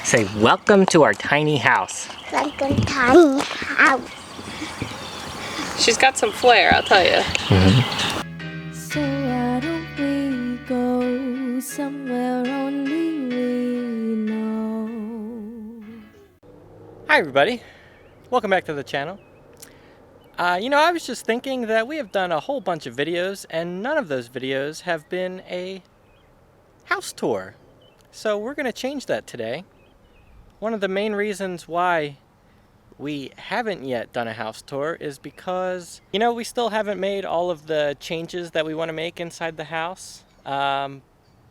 Say, welcome to our tiny house. Like a tiny house. She's got some flair, I'll tell you. So why don't we go somewhere only we know? Hi everybody, welcome back to the channel. I was just thinking that we have done a whole bunch of videos and none of those videos have been a house tour. So we're going to change that today. One of the main reasons why we haven't yet done a house tour is because, we still haven't made all of the changes that we want to make inside the house. But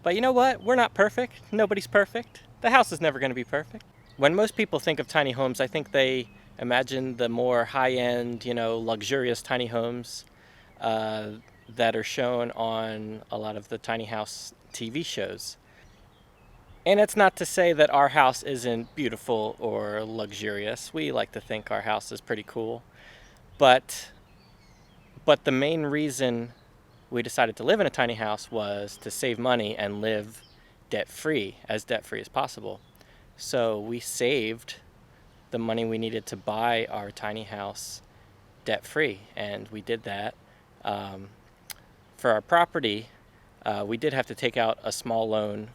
you know what? We're not perfect. Nobody's perfect. The house is never going to be perfect. When most people think of tiny homes, I think they imagine the more high-end, luxurious tiny homes that are shown on a lot of the tiny house TV shows. And it's not to say that our house isn't beautiful or luxurious. We like to think our house is pretty cool. But the main reason we decided to live in a tiny house was to save money and live debt-free as possible. So we saved the money we needed to buy our tiny house debt-free, and we did that. For our property, we did have to take out a small loan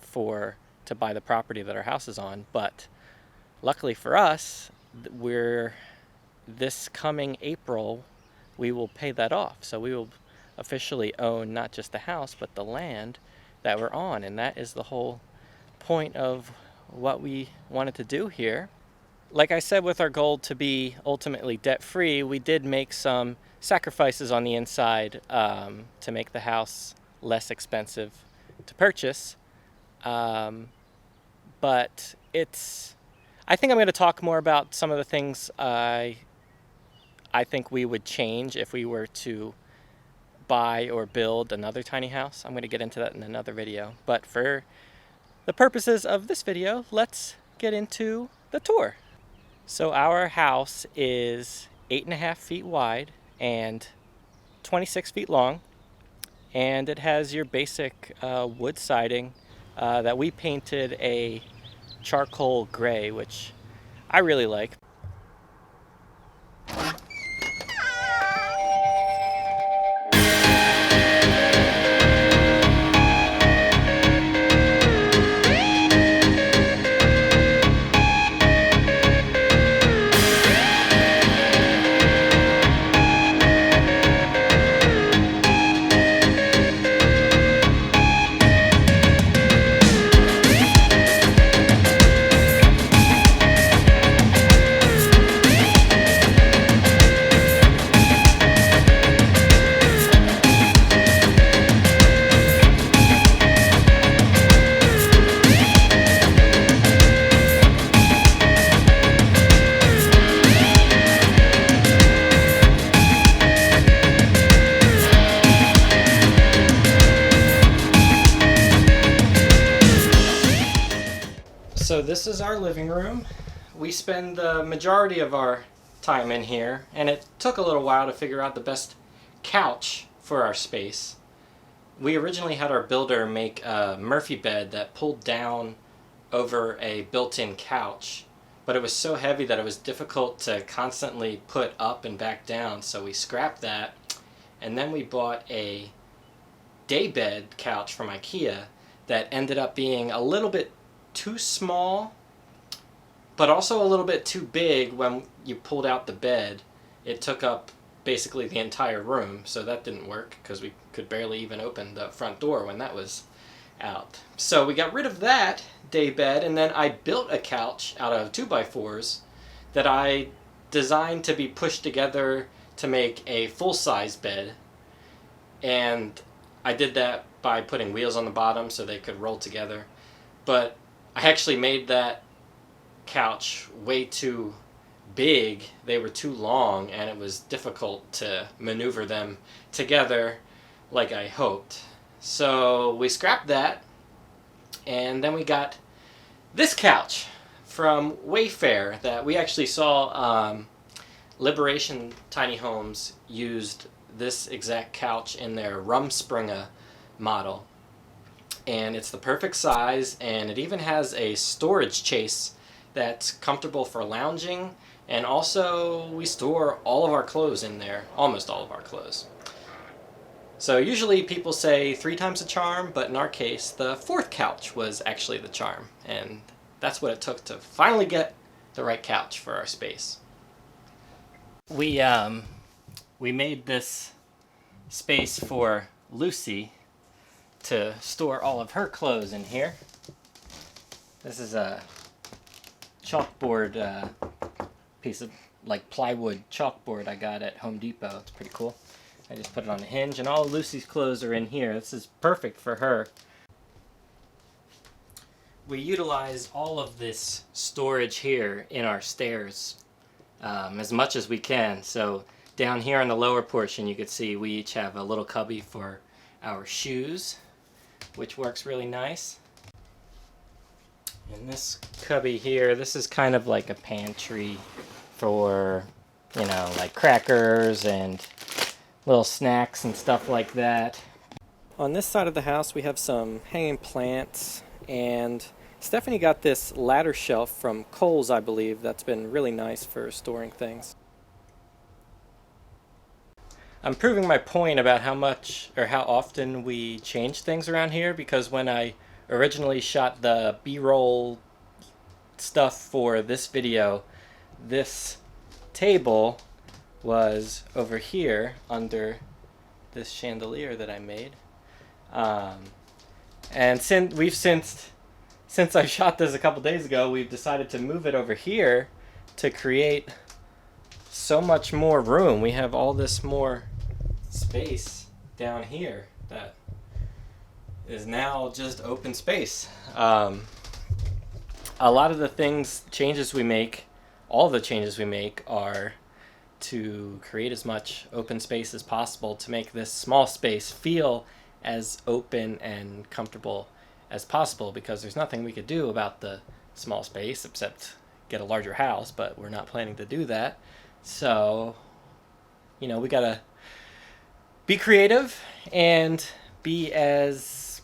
to buy the property that our house is on, but luckily for us, this coming April, we will pay that off. So we will officially own not just the house, but the land that we're on, and that is the whole point of what we wanted to do here. Like I said, with our goal to be ultimately debt-free, we did make some sacrifices on the inside to make the house less expensive to purchase. But I think I'm going to talk more about some of the things I think we would change if we were to buy or build another tiny house. I'm going to get into that in another video. But for the purposes of this video, let's get into the tour. So our house is 8.5 feet wide and 26 feet long. And it has your basic wood siding that we painted a charcoal gray, which I really like. So this is our living room. We spend the majority of our time in here, and it took a little while to figure out the best couch for our space. We originally had our builder make a Murphy bed that pulled down over a built-in couch, but it was so heavy that it was difficult to constantly put up and back down, so we scrapped that, and then we bought a daybed couch from IKEA that ended up being a little bit too small, but also a little bit too big. When you pulled out the bed, it took up basically the entire room, so that didn't work because we could barely even open the front door when that was out. So we got rid of that day bed, and then I built a couch out of 2x4s that I designed to be pushed together to make a full-size bed, and I did that by putting wheels on the bottom so they could roll together. But I actually made that couch way too big. They were too long, and it was difficult to maneuver them together like I hoped. So we scrapped that, and then we got this couch from Wayfair that we actually saw Liberation Tiny Homes used this exact couch in their Rumspringa model. And it's the perfect size, and it even has a storage chase that's comfortable for lounging, and also we store all of our clothes in there, almost all of our clothes. So usually people say 3 times the charm, but in our case the 4th couch was actually the charm, and that's what it took to finally get the right couch for our space. We made this space for Lucy to store all of her clothes in here. This is a chalkboard piece of like plywood chalkboard I got at Home Depot. It's pretty cool. I just put it on a hinge, and all of Lucy's clothes are in here. This is perfect for her. We utilize all of this storage here in our stairs as much as we can. So down here on the lower portion, you can see we each have a little cubby for our shoes, which works really nice. And this cubby here, this is kind of like a pantry for, you know, like crackers and little snacks and stuff like that. On this side of the house we have some hanging plants, and Stephanie got this ladder shelf from Kohl's, I believe. That's been really nice for storing things. I'm proving my point about how much or how often we change things around here, because when I originally shot the B-roll stuff for this video, this table was over here under this chandelier that I made. And since I shot this a couple days ago, we've decided to move it over here to create so much more room. We have all this more space down here that is now just open space. A lot of the changes we make, all the changes we make are to create as much open space as possible to make this small space feel as open and comfortable as possible, because there's nothing we could do about the small space except get a larger house, but we're not planning to do that. So, you know, we gotta be creative and make as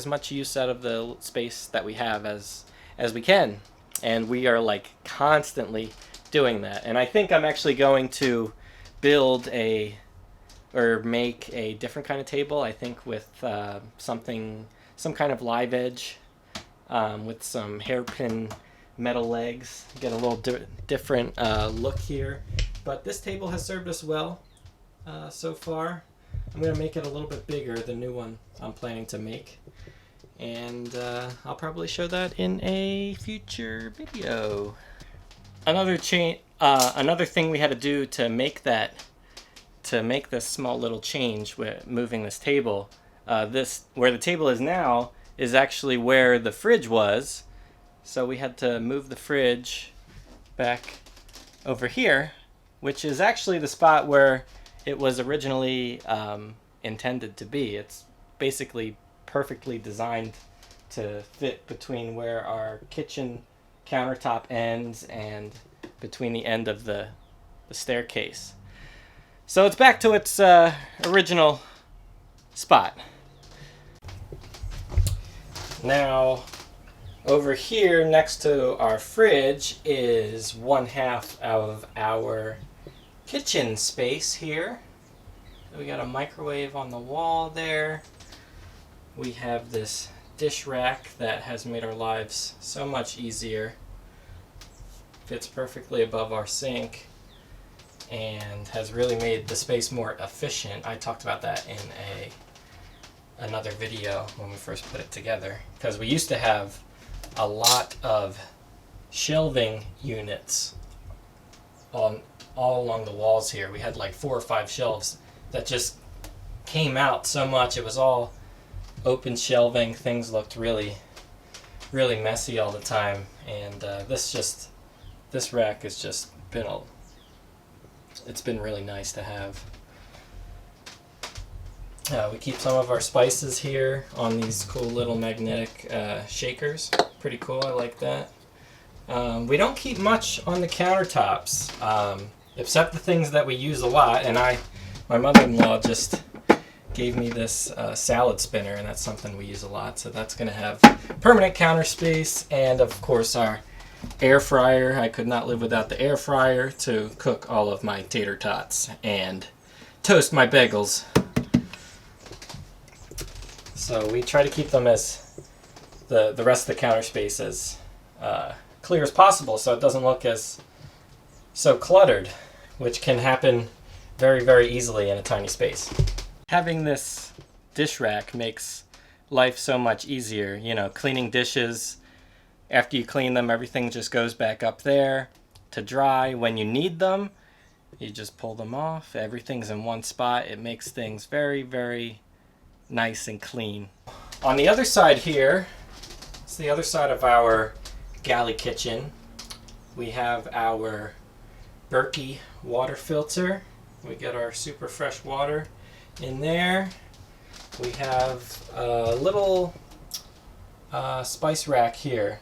much use out of the space that we have as we can. And we are like constantly doing that. And I think I'm actually going to build make a different kind of table. I think with some kind of live edge with some hairpin metal legs. Get a little different look here. But this table has served us well so far. I'm going to make it a little bit bigger, the new one I'm planning to make. And I'll probably show that in a future video. Another thing we had to do to make this small little change with moving this table, where the table is now is actually where the fridge was. So we had to move the fridge back over here, which is actually the spot where it was originally intended to be. It's basically perfectly designed to fit between where our kitchen countertop ends and between the end of the staircase. So it's back to its original spot. Now, over here next to our fridge is 1/2 of our kitchen space here. We got a microwave on the wall there. We have this dish rack that has made our lives so much easier. Fits perfectly above our sink and has really made the space more efficient. I talked about that in another video when we first put it together, because we used to have a lot of shelving units all along the walls here. We had like 4 or 5 shelves that just came out so much. It was all open shelving. Things looked really, really messy all the time. And this rack has just been it's been really nice to have. We keep some of our spices here on these cool little magnetic shakers. Pretty cool, I like that. We don't keep much on the countertops, except the things that we use a lot. And my mother-in-law just gave me this salad spinner, and that's something we use a lot. So that's going to have permanent counter space, and of course our air fryer. I could not live without the air fryer to cook all of my tater tots and toast my bagels. So we try to keep them as the rest of the counter space as clear as possible so it doesn't look as so cluttered, which can happen very, very easily in a tiny space. Having this dish rack makes life so much easier. You know, cleaning dishes, after you clean them, everything just goes back up there to dry. When you need them, you just pull them off. Everything's in one spot. It makes things very, very nice and clean. On the other side here, it's the other side of our galley kitchen. We have our Berkey water filter. We get our super fresh water in there. We have a little spice rack here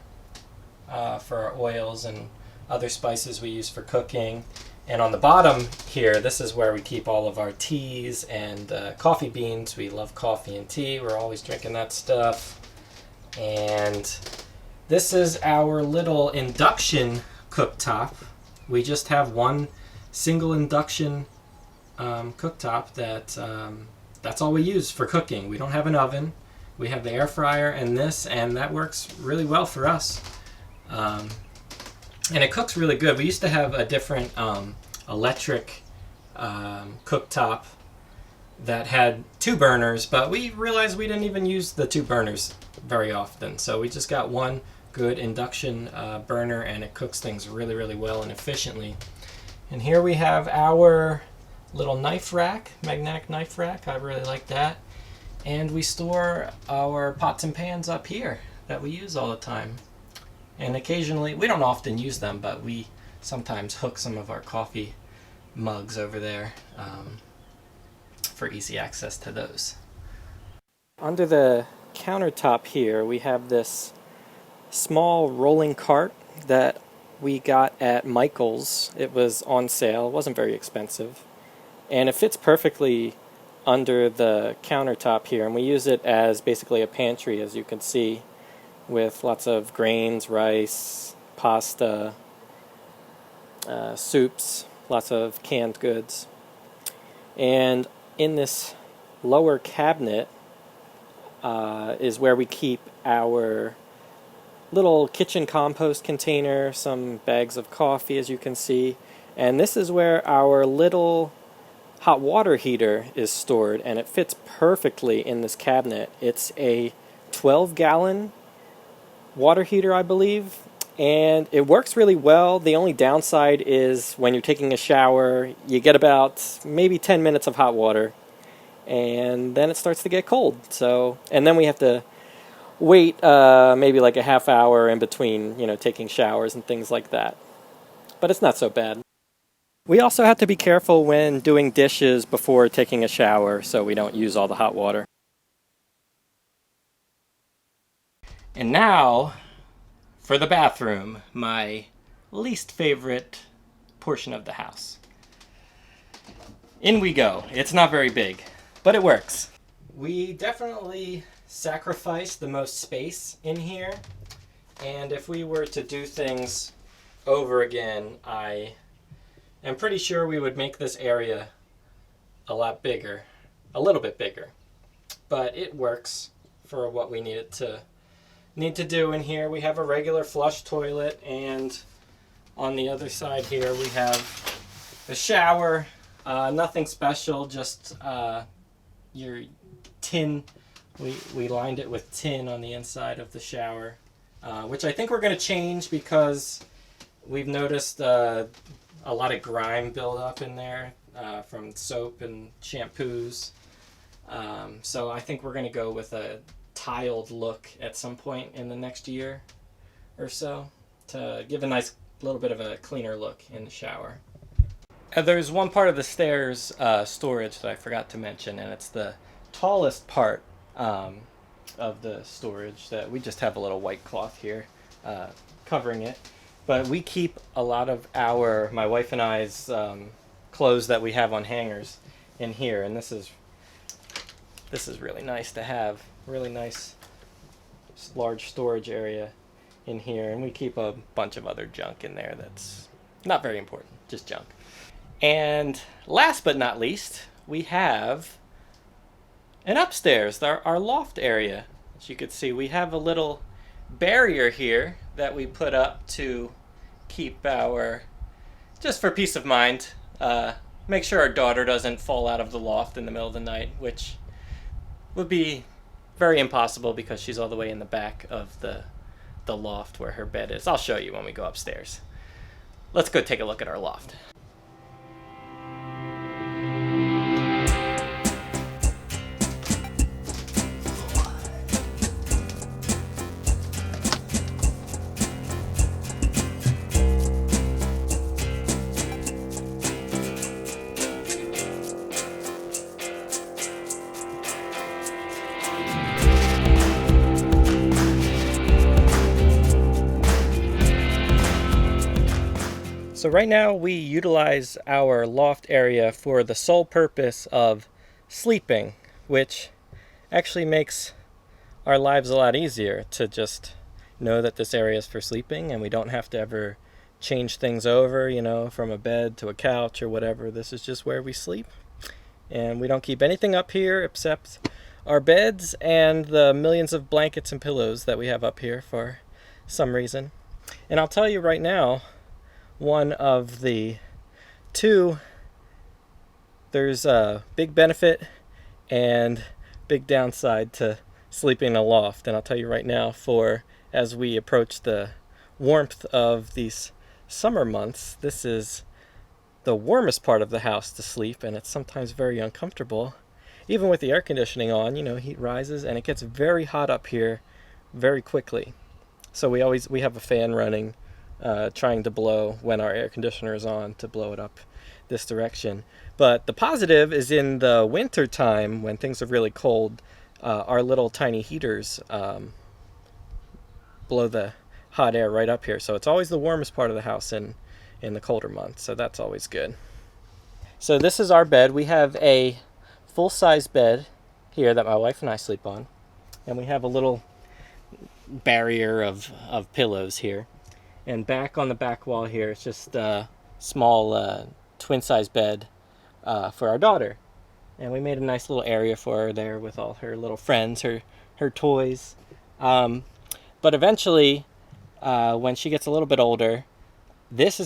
for our oils and other spices we use for cooking. And on the bottom here, this is where we keep all of our teas and coffee beans. We love coffee and tea. We're always drinking that stuff. And this is our little induction cooktop. We just have one single induction cooktop that's all we use for cooking. We don't have an oven. We have the air fryer and this, and that works really well for us. And it cooks really good. We used to have a different electric cooktop that had 2 burners, but we realized we didn't even use the 2 burners very often. So we just got one good induction burner, and it cooks things really, really well and efficiently. And here we have our little knife rack, magnetic knife rack. I really like that. And we store our pots and pans up here that we use all the time. And occasionally, we don't often use them, but we sometimes hook some of our coffee mugs over there for easy access to those. Under the countertop here, we have this small rolling cart that we got at Michael's. It was on sale. It wasn't very expensive. And it fits perfectly under the countertop here. And we use it as basically a pantry, as you can see, with lots of grains, rice, pasta, soups, lots of canned goods. And in this lower cabinet is where we keep our little kitchen compost container, some bags of coffee, as you can see. And this is where our little hot water heater is stored, and it fits perfectly in this cabinet. It's a 12-gallon water heater, I believe, and it works really well. The only downside is when you're taking a shower, you get about maybe 10 minutes of hot water, and then it starts to get cold. And then we have to wait maybe like a half hour in between, taking showers and things like that. But it's not so bad. We also have to be careful when doing dishes before taking a shower so we don't use all the hot water. And now for the bathroom, my least favorite portion of the house. In we go. It's not very big, but it works. We definitely sacrifice the most space in here, and if we were to do things over again, I am pretty sure we would make this area a lot bigger, a little bit bigger, but it works for what we need to do in here. We have a regular flush toilet, and on the other side here we have the shower. Nothing special, just your tin. We lined it with tin on the inside of the shower, which I think we're going to change because we've noticed a lot of grime build up in there from soap and shampoos. So I think we're going to go with a tiled look at some point in the next year or so to give a nice little bit of a cleaner look in the shower. There's one part of the stairs storage that I forgot to mention, and it's the tallest part of the storage that we just have a little white cloth here covering it. But we keep a lot of my wife and I's clothes that we have on hangers in here, and this is really nice to have. Really nice large storage area in here, and we keep a bunch of other junk in there that's not very important, just junk. And last but not least, we have an upstairs, our loft area. As you can see, we have a little barrier here that we put up to keep just for peace of mind, make sure our daughter doesn't fall out of the loft in the middle of the night, which would be very impossible because she's all the way in the back of the loft where her bed is. I'll show you when we go upstairs. Let's go take a look at our loft. So right now we utilize our loft area for the sole purpose of sleeping, which actually makes our lives a lot easier to just know that this area is for sleeping and we don't have to ever change things over, you know, from a bed to a couch or whatever. This is just where we sleep. And we don't keep anything up here except our beds and the millions of blankets and pillows that we have up here for some reason. And I'll tell you right now, one of the two, there's a big benefit and big downside to sleeping in a loft. And I'll tell you right now, as we approach the warmth of these summer months, this is the warmest part of the house to sleep, and it's sometimes very uncomfortable. Even with the air conditioning on, you know, heat rises and it gets very hot up here very quickly. So we have a fan running, trying to blow when our air conditioner is on to blow it up this direction. But the positive is in the winter time when things are really cold, our little tiny heaters blow the hot air right up here. So it's always the warmest part of the house in the colder months. So that's always good. So this is our bed. We have a full-size bed here that my wife and I sleep on. And we have a little barrier of pillows here. And back on the back wall here, it's just a small twin-size bed for our daughter. And we made a nice little area for her there with all her little friends, her toys. But eventually, when she gets a little bit older, this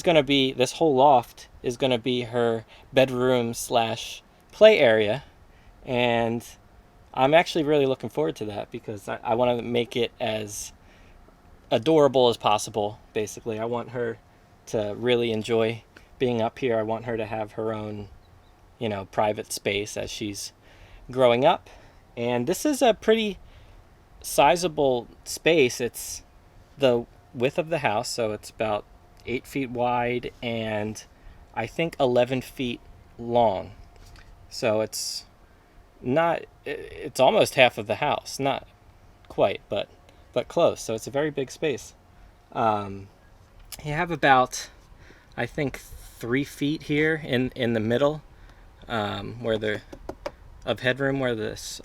whole loft is going to be her bedroom / play area. And I'm actually really looking forward to that because I want to make it as adorable as possible. Basically, I want her to really enjoy being up here. I want her to have her own, you know, private space as she's growing up. And this is a pretty sizable space. It's the width of the house, so it's about 8 feet wide and I think 11 feet long. So it's almost half of the house. Not quite, but close. So it's a very big space. You have about, I think, 3 feet here in the middle, of headroom where this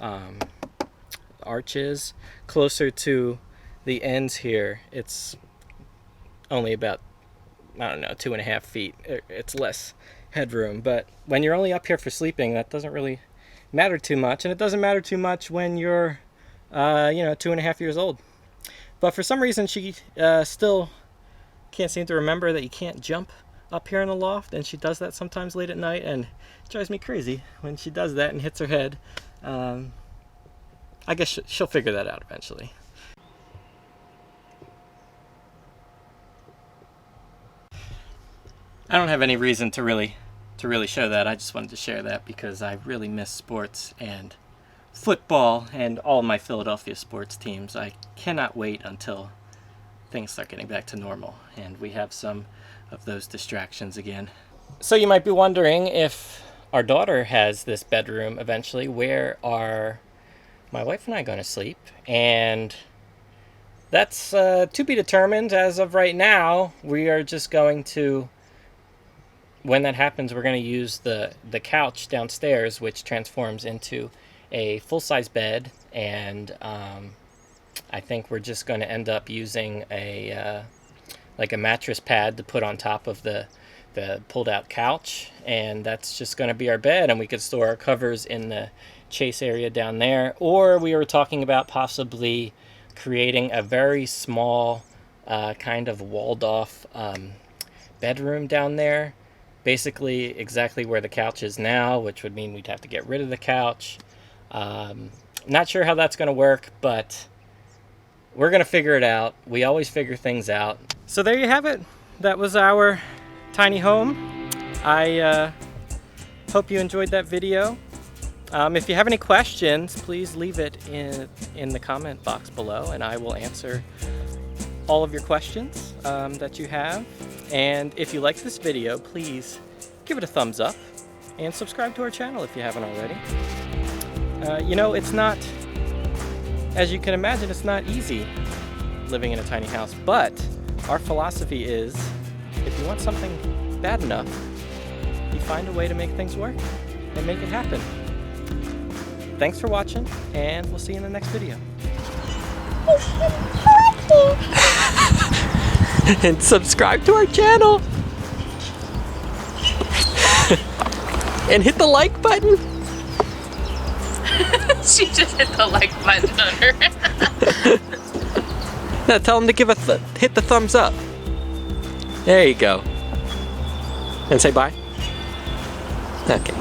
arch is. Closer to the ends here, it's only about, I don't know, 2.5 feet. It's less headroom, but when you're only up here for sleeping, that doesn't really matter too much, and it doesn't matter too much when you're 2.5 years old. But for some reason, she still can't seem to remember that you can't jump up here in the loft, and she does that sometimes late at night, and it drives me crazy when she does that and hits her head. I guess she'll figure that out eventually. I don't have any reason to really show that. I just wanted to share that because I really miss sports and football and all my Philadelphia sports teams. I cannot wait until things start getting back to normal and we have some of those distractions again. So you might be wondering, if our daughter has this bedroom eventually, where are my wife and I going to sleep? And that's to be determined. As of right now, we are just going to, when that happens, we're going to use the couch downstairs, which transforms into a full-size bed, and I think we're just going to end up using a like a mattress pad to put on top of the pulled out couch, and that's just going to be our bed, and we could store our covers in the chase area down there. Or we were talking about possibly creating a very small kind of walled off bedroom down there, basically exactly where the couch is now, which would mean we'd have to get rid of the couch. Not sure how that's going to work, but we're going to figure it out. We always figure things out. So there you have it. That was our tiny home. I hope you enjoyed that video. If you have any questions, please leave it in the comment box below, and I will answer all of your questions that you have. And if you like this video, please give it a thumbs up and subscribe to our channel if you haven't already. You know, it's not, as you can imagine, it's not easy living in a tiny house, but our philosophy is, if you want something bad enough, you find a way to make things work and make it happen. Thanks for watching, and we'll see you in the next video. And subscribe to our channel. And hit the like button. She just hit the like button on her. Now tell them to give hit the thumbs up. There you go. And say bye. Okay.